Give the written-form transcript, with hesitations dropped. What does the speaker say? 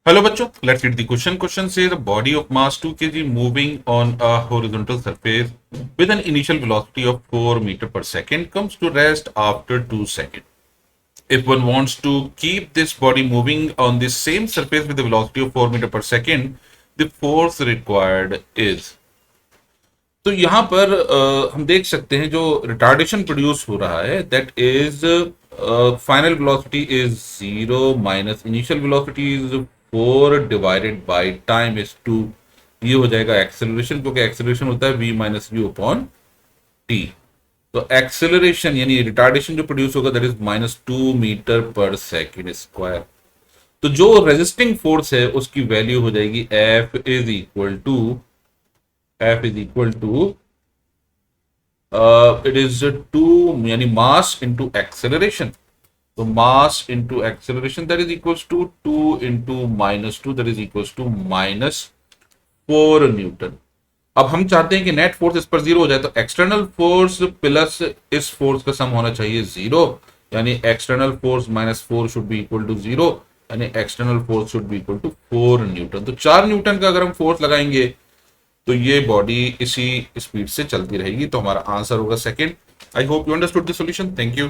Hello बच्चों, let's read the question. Question says a body of mass 2 kg moving on a horizontal surface with an initial velocity of 4 meter per second comes to rest after 2 seconds. If one wants to keep this body moving on the same surface with a velocity of 4 meter per second, the force required is. तो यहाँ पर हम देख सकते हैं जो retardation produce हो रहा है that is final velocity is 0 minus initial velocity is 4 divided by time is 2। ये हो जाएगा एक्सेलरेशन, क्योंकि एक्सेलरेशन होता है v minus you upon T. तो एक्सेलरेशन यानी रिटार्डेशन जो प्रोड्यूस होगा दैट इज -2 मीटर पर सेकेंड स्क्वायर। तो जो रेजिस्टिंग फोर्स है उसकी वैल्यू हो जाएगी F is equal to it is 2 यानी मास इंटू एक्सेलरेशन। तो mass into acceleration that is equals to 2 into -2 that is equals to -4 newton. अब हम चाहते हैं कि नेट फोर्स इस पर जीरो हो जाए, तो एक्सटर्नल फोर्स प्लस इस फोर्स का सम होना चाहिए जीरो, यानी external force -4 should be equal to zero, यानी external force should be equal to 4 newton. तो 4 न्यूटन का अगर हम फोर्स लगाएंगे तो ये बॉडी इसी स्पीड से चलती रहेगी। तो हमारा आंसर होगा second. I hope you understood the solution. Thank you.